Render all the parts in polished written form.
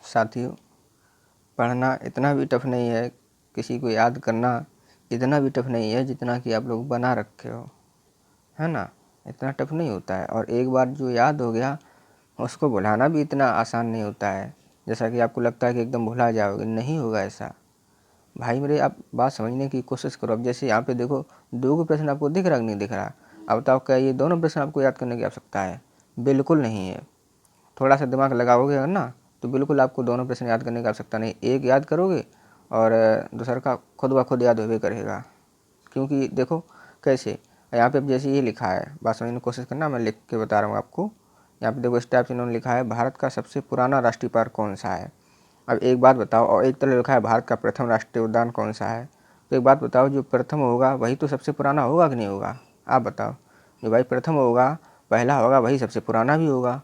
साथियों, पढ़ना इतना भी टफ नहीं है, किसी को याद करना इतना भी टफ नहीं है जितना कि आप लोग बना रखे हो, है ना। इतना टफ नहीं होता है, और एक बार जो याद हो गया उसको भुलाना भी इतना आसान नहीं होता है जैसा कि आपको लगता है कि एकदम भुला जाओगे। नहीं होगा ऐसा भाई मेरे, आप बात समझने की कोशिश करो। अब जैसे यहाँ पे देखो, दो प्रश्न आपको दिख रहा कि नहीं दिख रहा। अब बताओ, क्या ये दोनों प्रश्न आपको याद करने की आवश्यकता है? बिल्कुल नहीं है। थोड़ा सा दिमाग लगाओगे ना तो बिल्कुल आपको दोनों प्रश्न याद करने की आवश्यकता नहीं। एक याद करोगे और दूसरा का खुद ब खुद याद होवे करेगा। क्योंकि देखो कैसे, यहाँ पे अब जैसे ये लिखा है, बात समझने की कोशिश करना, मैं लिख के बता रहा हूँ आपको। यहाँ पे देखो इस टाइप से इन्होंने लिखा है, भारत का सबसे पुराना राष्ट्रीय पार्क कौन सा है। अब एक बात बताओ, और एक तरह लिखा है भारत का प्रथम राष्ट्रीय उद्यान कौन सा है। तो एक बात बताओ, जो प्रथम होगा वही तो सबसे पुराना होगा कि नहीं होगा? आप बताओ। जो भाई प्रथम होगा, पहला होगा, वही सबसे पुराना भी होगा।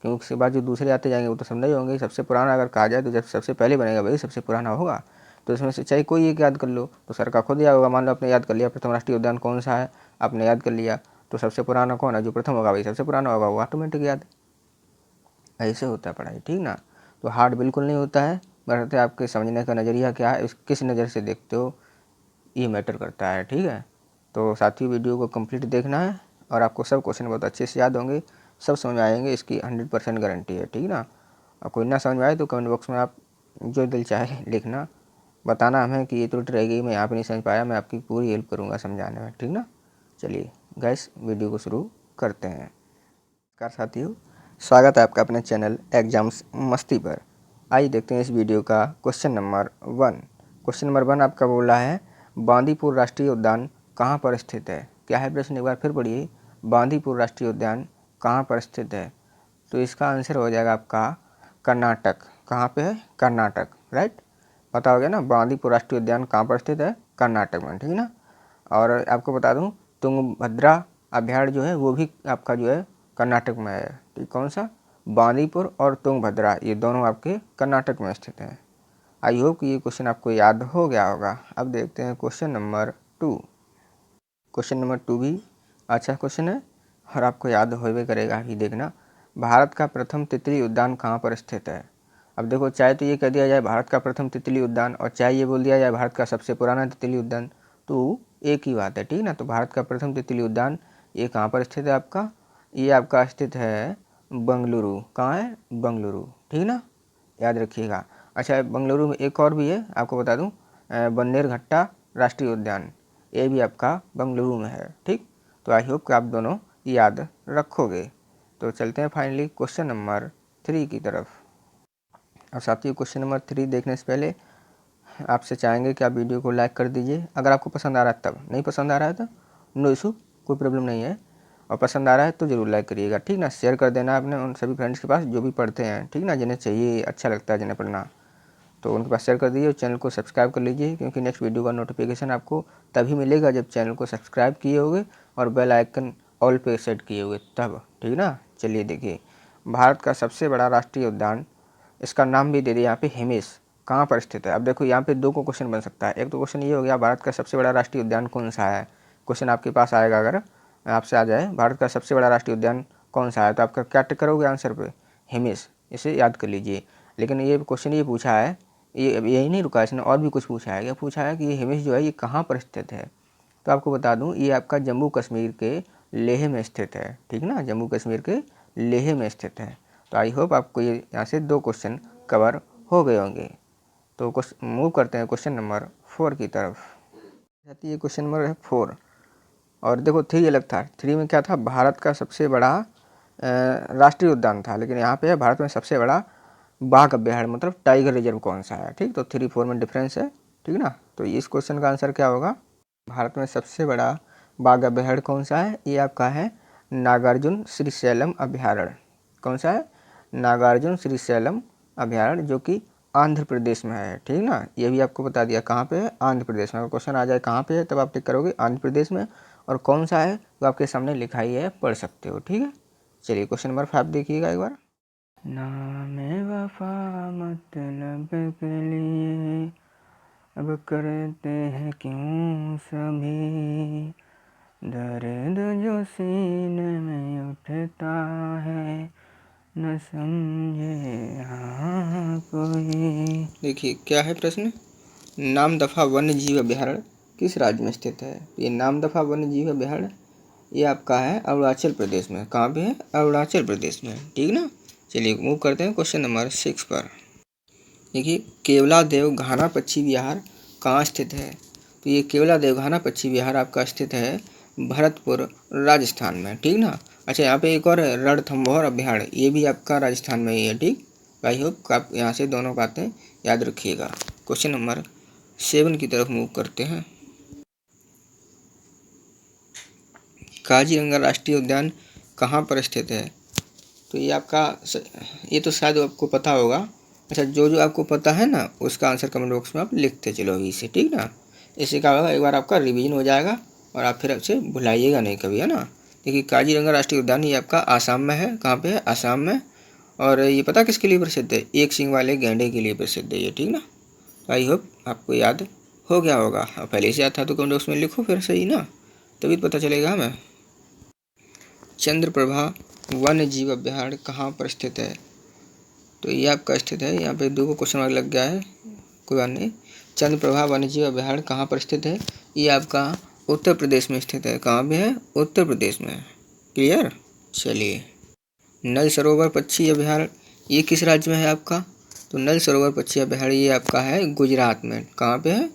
क्योंकि उसके बाद जो दूसरे आते जाएंगे वो तो सब नहीं होंगे। सबसे पुराना अगर कहा जाए तो जब सबसे पहले बनेगा वही सबसे पुराना होगा। तो इसमें से चाहे कोई एक याद कर लो तो सर का खुद याद होगा। मान लो आपने याद कर लिया प्रथम राष्ट्रीय उद्यान कौन सा है, आपने याद कर लिया, तो सबसे पुराना कौन है? जो प्रथम होगा वही सबसे पुराना होगा, वो ऑटोमेटिक याद। ऐसे होता है पढ़ाई, ठीक ना। तो हार्ड बिल्कुल नहीं होता है, बशर्ते आपके समझने का नज़रिया क्या है, किस नज़र से देखते हो, ये मैटर करता है, ठीक है। तो साथियों, वीडियो को कंप्लीट देखना है और आपको सब क्वेश्चन बहुत अच्छे से याद होंगे, सब समझ में आएंगे, इसकी 100% गारंटी है, ठीक ना। और कोई ना समझ में आए तो कमेंट बॉक्स में आप जो दिल चाहे लिखना, बताना हमें कि ये त्रुटि रह गई, मैं यहाँ पे नहीं समझ पाया, मैं आपकी पूरी हेल्प करूँगा समझाने में, ठीक ना। चलिए गैस, वीडियो को शुरू करते हैं। नमस्कार साथियों, स्वागत है आपका अपने चैनल एग्जाम्स मस्ती पर। आइए देखते हैं इस वीडियो का क्वेश्चन नंबर 1। क्वेश्चन नंबर 1 आपका बोला है, बांदीपुर राष्ट्रीय उद्यान कहाँ पर स्थित है। क्या है प्रश्न, एक बार फिर पढ़िए। बांदीपुर राष्ट्रीय उद्यान कहाँ पर स्थित है? तो इसका आंसर हो जाएगा आपका कर्नाटक। कहाँ पे है? कर्नाटक, राइट। पता हो गया ना, बांदीपुर राष्ट्रीय उद्यान कहाँ पर स्थित है? कर्नाटक में, ठीक ना। और आपको बता दूं, तुंगभद्रा अभयारण्य जो है वो भी आपका जो है कर्नाटक में है। ठीक, कौन सा? बांदीपुर और तुंगभद्रा, ये दोनों आपके कर्नाटक में स्थित हैं। आई होप कि ये क्वेश्चन आपको याद हो गया होगा। अब देखते हैं क्वेश्चन नंबर 2। क्वेश्चन नंबर 2 भी अच्छा क्वेश्चन है और आपको याद होवे करेगा ही। देखना, भारत का प्रथम तितली उद्यान कहाँ पर स्थित है। अब देखो, चाहे तो ये कह दिया जाए भारत का प्रथम तितली उद्यान, और चाहे ये बोल दिया जाए भारत का सबसे पुराना तितली उद्यान, तो एक ही बात है, ठीक ना। तो भारत का प्रथम तितली उद्यान ये कहाँ पर स्थित है आपका? ये आपका स्थित है बंगलुरु। कहाँ है? बंगलुरु, ठीक ना, याद रखिएगा। अच्छा, बंगलुरु में एक और भी है, आपको बता दूं, बन्नेरघट्टा राष्ट्रीय उद्यान, ये भी आपका बंगलुरु में है, ठीक। तो आई होप कि आप दोनों याद रखोगे। तो चलते हैं फाइनली क्वेश्चन नंबर 3 की तरफ। और साथियों, क्वेश्चन नंबर 3 देखने से पहले आपसे चाहेंगे कि आप वीडियो को लाइक कर दीजिए, अगर आपको पसंद आ रहा है तब। नहीं पसंद आ रहा है तो नो इशू, कोई प्रॉब्लम नहीं है। और पसंद आ रहा है तो ज़रूर लाइक करिएगा, ठीक ना। शेयर कर देना अपने उन सभी फ्रेंड्स के पास जो भी पढ़ते हैं, ठीक ना, जिन्हें चाहिए, अच्छा लगता है जिन्हें पढ़ना, तो उनके पास शेयर कर दीजिए। और चैनल को सब्सक्राइब कर लीजिए, क्योंकि नेक्स्ट वीडियो का नोटिफिकेशन आपको तभी मिलेगा जब चैनल को सब्सक्राइब किए होगे और बेल आइकन ऑल पे सेट किए हुए तब, ठीक ना। चलिए देखिए, भारत का सबसे बड़ा राष्ट्रीय उद्यान, इसका नाम भी दे दिया यहाँ पे, हिमेश, कहाँ पर स्थित है। अब देखो, यहाँ पे दो को क्वेश्चन बन सकता है। एक तो क्वेश्चन ये हो गया, भारत का सबसे बड़ा राष्ट्रीय उद्यान कौन सा है। क्वेश्चन आपके पास आएगा, अगर आपसे आ जाए भारत का सबसे बड़ा राष्ट्रीय उद्यान कौन सा है, तो आपका क्या टिक करोगे आंसर पे? हिमेश, इसे याद कर लीजिए। लेकिन ये क्वेश्चन ये पूछा है, ये यही नहीं रुका, इसने और भी कुछ पूछा है। क्या पूछा है कि ये हिमेश जो है ये कहाँ पर स्थित है। तो आपको बता दूं, ये आपका जम्मू कश्मीर के लेह में स्थित है, ठीक ना, जम्मू कश्मीर के लेह में स्थित है। तो आई होप आपको ये यहाँ से 2 क्वेश्चन कवर हो गए होंगे। तो मूव करते हैं क्वेश्चन नंबर 4 की तरफ। ये क्वेश्चन नंबर है 4। और देखो, 3 अलग था। 3 में क्या था? भारत का सबसे बड़ा राष्ट्रीय उद्यान था, लेकिन यहाँ पे है भारत में सबसे बड़ा बाघ अभ्यारण्य, मतलब टाइगर रिजर्व कौन सा है, ठीक। तो 3-4 में डिफरेंस है, ठीक ना। तो इस क्वेश्चन का आंसर क्या होगा? भारत में सबसे बड़ा बाघ अभ्यारण्य कौन सा है? ये आपका है नागार्जुन श्रीशैलम अभ्यारण्य। कौन सा है? नागार्जुन श्रीशैलम अभ्यारण्य, जो कि आंध्र प्रदेश में है, ठीक ना। ये भी आपको बता दिया कहाँ पे है, आंध्र प्रदेश में। अगर क्वेश्चन आ जाए कहाँ पे है, तब आप टिक करोगे आंध्र प्रदेश में, और कौन सा है तो आपके सामने लिखा ही है, पढ़ सकते हो, ठीक है। चलिए क्वेश्चन नंबर 5 देखिएगा एक बार। नाम वफा मतलब के लिए अब करते हैं क्यों सभी, दर्द जो सीने में उठता है न समझे यहाँ देखिए क्या है प्रश्न, नामदफा वन्य जीव अभयारण्य किस राज्य में स्थित है। ये नामदफा वन्य जीव अभयारण्य ये आपका है अरुणाचल प्रदेश में। कहाँ पे है, अरुणाचल प्रदेश में, ठीक ना। चलिए मूव करते हैं क्वेश्चन नंबर 6 पर। देखिए केवलादेव घाना पक्षी विहार कहाँ स्थित है। तो ये केवलादेव घाना पक्षी विहार आपका स्थित है भरतपुर राजस्थान में, ठीक ना। अच्छा यहाँ पे एक और है रणथंभौर अभयारण्य, ये भी आपका राजस्थान में ही है, ठीक। आई होप आप यहाँ से दोनों बातें याद रखिएगा। क्वेश्चन नंबर 7 की तरफ मूव करते हैं। काजीरंगा राष्ट्रीय उद्यान कहाँ पर स्थित है। तो ये आपका ये तो शायद आपको पता होगा। अच्छा जो जो आपको पता है ना उसका आंसर कमेंट बॉक्स में आप लिखते चलो अभी से, ठीक ना। इससे क्या होगा, एक बार आपका रिवीजन हो जाएगा और आप फिर आपसे भुलाइएगा नहीं कभी, है ना। देखिए काजीरंगा राष्ट्रीय उद्यान ये आपका आसाम में है। कहाँ पे है, आसाम में। और ये पता किसके लिए प्रसिद्ध है, एक सींग वाले गैंडे के लिए प्रसिद्ध है ये, ठीक ना। तो आई होप आपको याद हो गया होगा। पहले से याद था तो कमेंट बॉक्स में लिखो फिर, सही ना, तभी तो पता चलेगा हमें। चंद्रप्रभा वन्य जीव अभयारण्य कहाँ पर स्थित है। तो ये आपका स्थित है, यहाँ पे 2 क्वेश्चन मार्क लग गया है, कोई बात नहीं। चंद्रप्रभा वन्य जीव अभयारण्य कहाँ पर स्थित है, ये आपका उत्तर प्रदेश में स्थित है। कहाँ पे है, उत्तर प्रदेश में, क्लियर। चलिए नल सरोवर पक्षी अभयारण्य ये किस राज्य में है आपका। तो नल सरोवर पक्षी अभयारण्य ये आपका है गुजरात में। कहाँ पे है,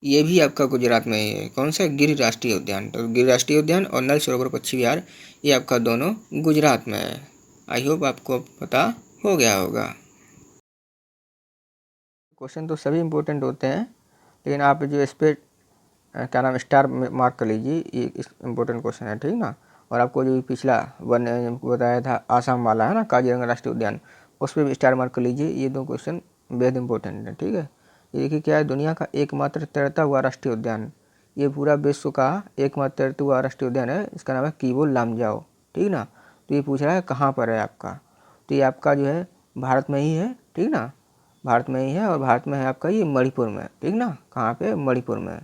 ये भी आपका गुजरात में ही है। कौन सा, गिर राष्ट्रीय उद्यान। तो गिर राष्ट्रीय उद्यान और नल सरोवर पक्षी विहार ये आपका दोनों गुजरात में है। आई होप आपको पता हो गया होगा। क्वेश्चन तो सभी इम्पोर्टेंट होते हैं, लेकिन आप जो इस पर क्या नाम स्टार मार्क कर लीजिए, ये इम्पोर्टेंट क्वेश्चन है, ठीक ना। और आपको जो पिछला वन बताया था आसाम वाला है ना, काजीरंगा राष्ट्रीय उद्यान, उस पर भी स्टार मार्क कर लीजिए। ये 2 क्वेश्चन बेहद इंपॉर्टेंट है, ठीक है। ये देखिए क्या है, दुनिया का एकमात्र तैरता हुआ राष्ट्रीय उद्यान, ये पूरा विश्व का एकमात्र तैरता हुआ राष्ट्रीय उद्यान है, इसका नाम है कीबो लामजाओ, ठीक ना। तो ये पूछ रहा है कहाँ पर है आपका। तो ये आपका जो है भारत में ही है, ठीक ना, भारत में ही है। और भारत में है आपका ये मणिपुर में, ठीक ना। कहाँ पे, मणिपुर में।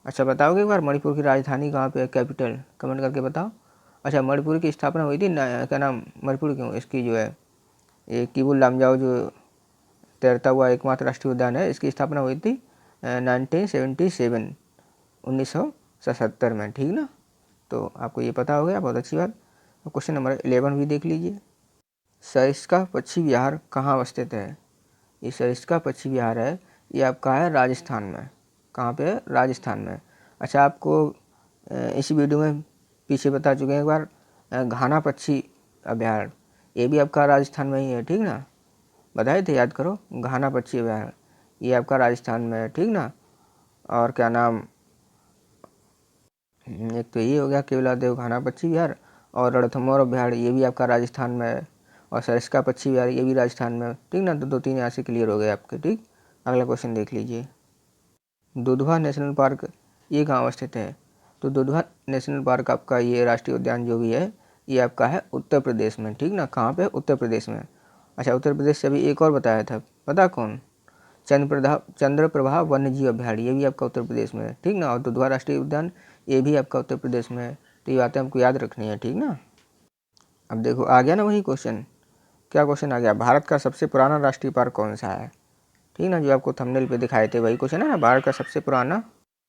अच्छा बताओगे एक बार मणिपुर की राजधानी कहाँ पे है, कैपिटल, कमेंट करके बताओ। अच्छा मणिपुर की स्थापना हुई थी क्या नाम, मणिपुर क्यों, इसकी जो है ये कीबुल लामजाओ जो तैरता हुआ एकमात्र राष्ट्रीय उद्यान है, इसकी स्थापना हुई थी 1977 1977 में, ठीक ना। तो आपको ये पता हो गया, बहुत अच्छी बात। तो क्वेश्चन नंबर 11 भी देख लीजिए। सरिस्का पक्षी विहार कहाँ स्थित है। ये सरिस्का पक्षी विहार है, ये आपका है राजस्थान में। कहाँ पे है, राजस्थान में। अच्छा आपको इस वीडियो में पीछे बता चुके हैं एक बार, घाना पक्षी अभयारण्य ये भी आपका राजस्थान में ही है, ठीक ना। बताए थे, याद करो, घाना पक्षी अभयारण्य ये आपका राजस्थान में है, ठीक ना। और क्या नाम, एक तो ये हो गया केवलादेव घाना पक्षी विहार, और रणथंभौर अभयारण्य ये भी आपका राजस्थान में है, और सरिस्का पक्षी विहार ये भी राजस्थान में है, ठीक ना। तो 2-3 यहाँ से क्लियर हो गए आपके, ठीक। अगला क्वेश्चन देख लीजिए। दुधवा नेशनल पार्क ये कहाँ स्थित है। तो दुधवा नेशनल पार्क आपका ये राष्ट्रीय उद्यान जो भी है ये आपका है उत्तर प्रदेश में, ठीक ना। कहाँ पे, उत्तर प्रदेश में। अच्छा उत्तर प्रदेश से अभी एक और बताया था, पता कौन, चंद्रप्रभा वन्य जीव अभयारण्य ये भी आपका उत्तर प्रदेश में है, ठीक ना। और दुधवा राष्ट्रीय उद्यान ये भी आपका उत्तर प्रदेश में है। तो ये बातें हमको याद रखनी है, ठीक ना। अब देखो आ गया ना वही क्वेश्चन, क्या क्वेश्चन आ गया, भारत का सबसे पुराना राष्ट्रीय पार्क कौन सा है, ठीक ना। जो आपको थंबनेल पे दिखाए थे वही क्वेश्चन है ना, भारत का सबसे पुराना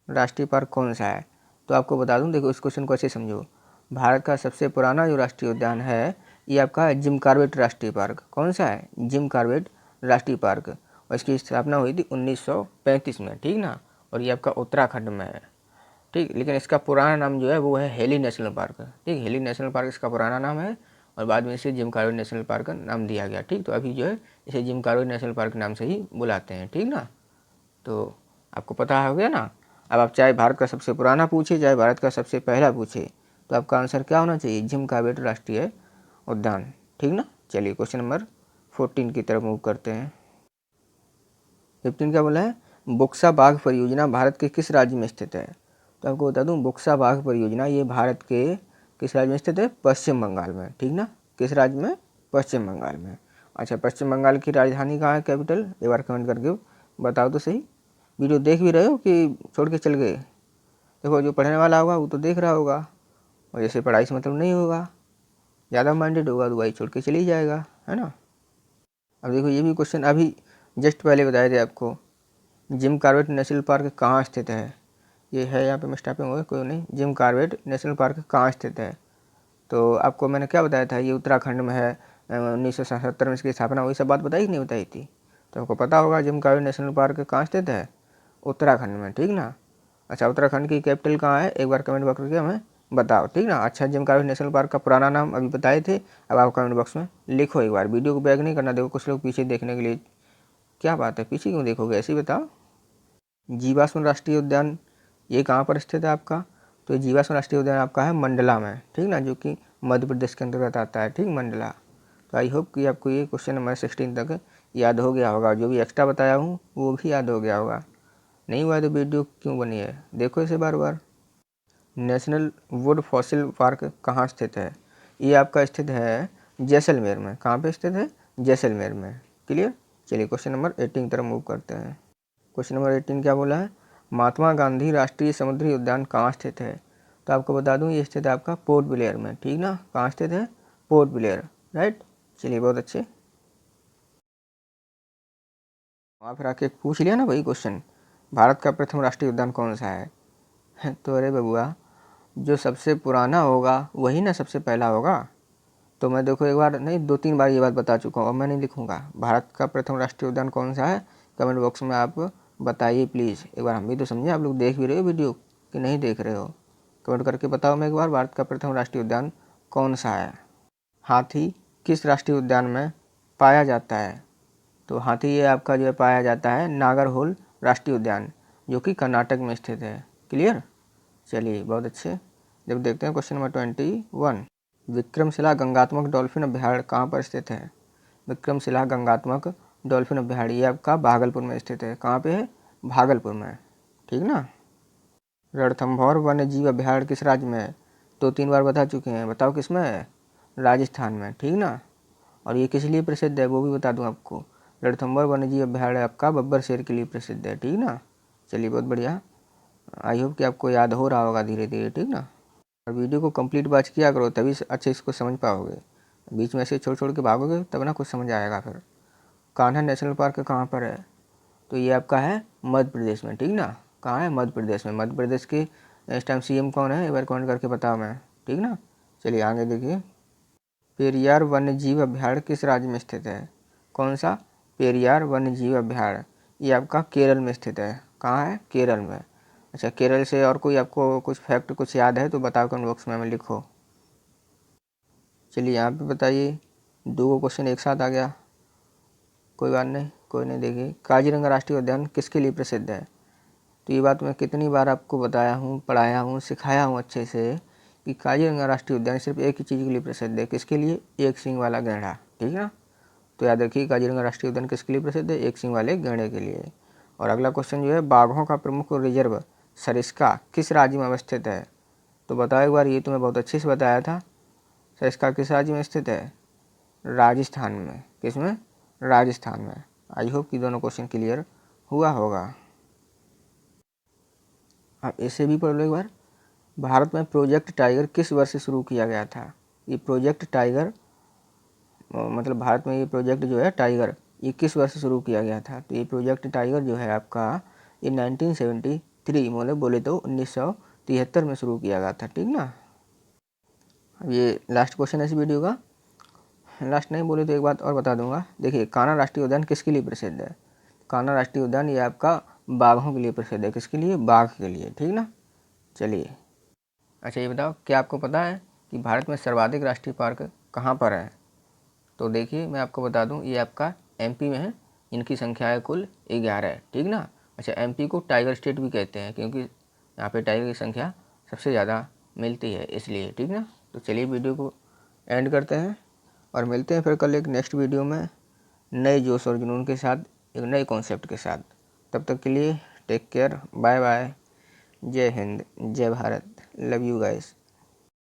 राष्ट्रीय पार्क कौन सा है। तो आपको बता दूं, देखो इस क्वेश्चन को ऐसे समझो, भारत का सबसे पुराना जो राष्ट्रीय उद्यान है ये आपका है जिम कॉर्बेट राष्ट्रीय पार्क। कौन सा है, जिम कॉर्बेट राष्ट्रीय पार्क। और इसकी स्थापना हुई थी 1935 में, ठीक ना। और ये आपका उत्तराखंड में है, ठीक। लेकिन इसका पुराना नाम जो है वो है हेली नेशनल पार्क, ठीक। हेली नेशनल पार्क इसका पुराना नाम है, और बाद में इसे जिम कॉर्बेट नेशनल पार्क का नाम दिया गया, ठीक। तो अभी जो है इसे जिम कॉर्बेट नेशनल पार्क के नाम से ही बुलाते हैं, ठीक ना। तो आपको पता हो गया ना। अब आप चाहे भारत का सबसे पुराना पूछे चाहे भारत का सबसे पहला पूछे, तो आपका आंसर क्या होना चाहिए, जिम कॉर्बेट राष्ट्रीय उद्यान, ठीक ना। चलिए क्वेश्चन नंबर 14 की तरफ मूव करते हैं। 15 क्या बोला है, बुक्सा बाघ परियोजना भारत के किस राज्य में स्थित है। तो आपको बता दूं बुक्सा बाघ परियोजना ये भारत के किस राज्य में स्थित है, पश्चिम बंगाल में, ठीक ना। किस राज्य में, पश्चिम बंगाल में। अच्छा पश्चिम बंगाल की राजधानी कहाँ है, कैपिटल, एक बार कमेंट करके बताओ तो सही। वीडियो देख भी रहे हो कि छोड़ के चल गए। देखो जो पढ़ने वाला होगा वो तो देख रहा होगा, और जैसे पढ़ाई से मतलब नहीं होगा, ज़्यादा माइंडेड होगा तो वही छोड़ के चली जाएगा, है ना। अब देखो ये भी क्वेश्चन अभी जस्ट पहले बताए थे आपको, जिम कॉर्बेट नेशनल पार्क कहाँ स्थित है। ये है यहाँ पे मिस्टैपिंग हो गई, कोई नहीं। जिम कॉर्बेट नेशनल पार्क कहाँ स्थित है, तो आपको मैंने क्या बताया था, ये उत्तराखंड में है, 1977 में इसकी स्थापना हुई, सब बात बताई कि नहीं बताई थी। तो आपको पता होगा जिम कॉर्बेट नेशनल पार्क कहाँ स्थित है, उत्तराखंड में, ठीक ना। अच्छा, उत्तराखंड की कैपिटल कहाँ है, एक बार कमेंट बॉक्स करके हमें बताओ, ठीक ना। अच्छा, जिम कॉर्बेट नेशनल पार्क का पुराना नाम अभी बताए थे, अब आप कमेंट बॉक्स में लिखो एक बार। वीडियो को बैक नहीं करना, देखो कुछ लोग पीछे देखने के लिए, क्या बात है पीछे क्यों देखोगे, ऐसे ही बताओ। जीवाश्म राष्ट्रीय उद्यान ये कहाँ पर स्थित है आपका, तो जीवाश्म राष्ट्रीय उद्यान आपका है मंडला में, ठीक ना, जो कि मध्य प्रदेश के अंतर्गत आता है, ठीक, मंडला। तो आई होप कि आपको ये क्वेश्चन नंबर 16 तक याद हो गया होगा, जो भी एक्स्ट्रा बताया हूँ वो भी याद हो गया होगा। नहीं हुआ तो वीडियो क्यों बनी है, देखो इसे बार बार। नेशनल वुड फॉसिल पार्क कहाँ स्थित है, ये आपका स्थित है जैसलमेर में। कहाँ पे स्थित है, जैसलमेर में। क्लियर। चलिए क्वेश्चन नंबर 18 की तरफ मूव करते हैं। क्वेश्चन नंबर 18 क्या बोला है, महात्मा गांधी राष्ट्रीय समुद्री उद्यान कहाँ स्थित है, तो आपको बता दूं ये स्थित है आपका पोर्ट ब्लेयर में, ठीक ना। कहाँ स्थित है, पोर्ट ब्लेयर, राइट। चलिए बहुत अच्छे। वहाँ फिर आके पूछ लिया ना वही क्वेश्चन, भारत का प्रथम राष्ट्रीय उद्यान कौन सा है तो अरे बबुआ, जो सबसे पुराना होगा वही ना सबसे पहला होगा। तो मैं देखो एक बार नहीं 2-3 बार ये बात बता चुका हूँ, अब मैं नहीं लिखूंगा। भारत का प्रथम राष्ट्रीय उद्यान कौन सा है, कमेंट बॉक्स में आप बताइए प्लीज़। एक बार हम भी तो समझे, आप लोग देख भी रहे हो वीडियो कि नहीं देख रहे हो, कमेंट करके बताओ मैं एक बार, भारत का प्रथम राष्ट्रीय उद्यान कौन सा है। हाथी किस राष्ट्रीय उद्यान में पाया जाता है, तो हाथी ये आपका जो है पाया जाता है नागरहोल राष्ट्रीय उद्यान, जो कि कर्नाटक में स्थित है। क्लियर। चलिए बहुत अच्छे। जब देखते हैं क्वेश्चन नंबर 21, विक्रमशिला गंगात्मक डॉल्फिन अभ्यारण्य कहाँ पर स्थित है। विक्रमशिला गंगात्मक डॉल्फिन अभ्यारण्य ये आपका भागलपुर में स्थित है। कहाँ पे है, भागलपुर में, ठीक ना। रणथंभौर वन्य जीव अभ्यारण्य किस राज्य में है, 2-3 बार बता चुके हैं, बताओ किस में है, राजस्थान में, ठीक ना। और ये किस लिए प्रसिद्ध है वो भी बता दूं आपको, रणथंभौर वन्य जीव अभ्यारण्य आपका बब्बर शेर के लिए प्रसिद्ध है, ठीक ना। चलिए बहुत बढ़िया, आई होप कि आपको याद हो रहा होगा धीरे धीरे, ठीक ना। और वीडियो को कंप्लीट वॉच किया करो तभी अच्छे इसको समझ पाओगे, बीच में ऐसे छोड़ छोड़ के भागोगे तब ना कुछ समझ आएगा फिर। कान्हा नेशनल पार्क कहाँ पर है, तो ये आपका है मध्य प्रदेश में, ठीक ना। कहाँ है, मध्य प्रदेश में। मध्य प्रदेश के इस टाइम सीएम कौन है, एक बार कमेंट करके बताओ मैं, ठीक ना। चलिए आगे देखिए, पेरियार वन्य जीव अभ्यारण्य किस राज्य में स्थित है, कौन सा, पेरियार वन्य जीव अभ्यारण्य ये आपका केरल में स्थित है। कहाँ है, केरल में। अच्छा, केरल से और कोई आपको कुछ फैक्ट कुछ याद है तो बताओ कमेंट बॉक्स में लिखो। चलिए यहाँ पे बताइए, 2 क्वेश्चन एक साथ आ गया, कोई बात नहीं, कोई नहीं। देखिए, काजीरंगा राष्ट्रीय उद्यान किसके लिए प्रसिद्ध है, तो ये बात मैं कितनी बार आपको बताया हूँ, पढ़ाया हूँ, सिखाया हूँ अच्छे से कि काजीरंगा राष्ट्रीय उद्यान सिर्फ एक ही चीज़ के लिए प्रसिद्ध है, किसके लिए, एक सींग वाला गैंडा, ठीक है ना। तो याद रखिए काजीरंगा राष्ट्रीय उद्यान किसके लिए प्रसिद्ध है, एक सींग वाले गैंडे के लिए। और अगला क्वेश्चन जो है, बाघों का प्रमुख रिजर्व सरिस्का किस राज्य में अवस्थित है, तो बताओ एक बार, ये तो मैं बहुत अच्छे से बताया था। सरिस्का किस राज्य में स्थित है, राजस्थान में। किस में, राजस्थान में। आई होप कि दोनों क्वेश्चन क्लियर हुआ होगा। अब इसे भी पढ़ लो एक बार, भारत में प्रोजेक्ट टाइगर किस वर्ष से शुरू किया गया था। ये प्रोजेक्ट टाइगर मतलब भारत में ये प्रोजेक्ट जो है टाइगर, ये किस वर्ष से शुरू किया गया था, तो ये प्रोजेक्ट टाइगर जो है आपका ये 1973 मतलब बोले तो 1973 में शुरू किया गया था, ठीक ना। अब ये लास्ट क्वेश्चन है इस वीडियो का, लास्ट नहीं बोले तो एक बात और बता दूंगा। देखिए, कान्हा राष्ट्रीय उद्यान किसके लिए प्रसिद्ध है, कान्हा राष्ट्रीय उद्यान ये आपका बाघों के लिए प्रसिद्ध है, किसके लिए, बाघ के लिए, ठीक ना। चलिए, अच्छा ये बताओ, क्या आपको पता है कि भारत में सर्वाधिक राष्ट्रीय पार्क कहाँ पर है, तो देखिए मैं आपको बता दूं, ये आपका एमपी में है, इनकी संख्या है कुल 11, ठीक ना। अच्छा, एमपी को टाइगर स्टेट भी कहते हैं क्योंकि यहाँ पे टाइगर की संख्या सबसे ज़्यादा मिलती है इसलिए, ठीक ना। तो चलिए वीडियो को एंड करते हैं और मिलते हैं फिर कल एक नेक्स्ट वीडियो में नए जोश और जुनून के साथ, एक नए कॉन्सेप्ट के साथ। तब तक के लिए टेक केयर, बाय बाय, जय हिंद, जय भारत, लव यू गाइस।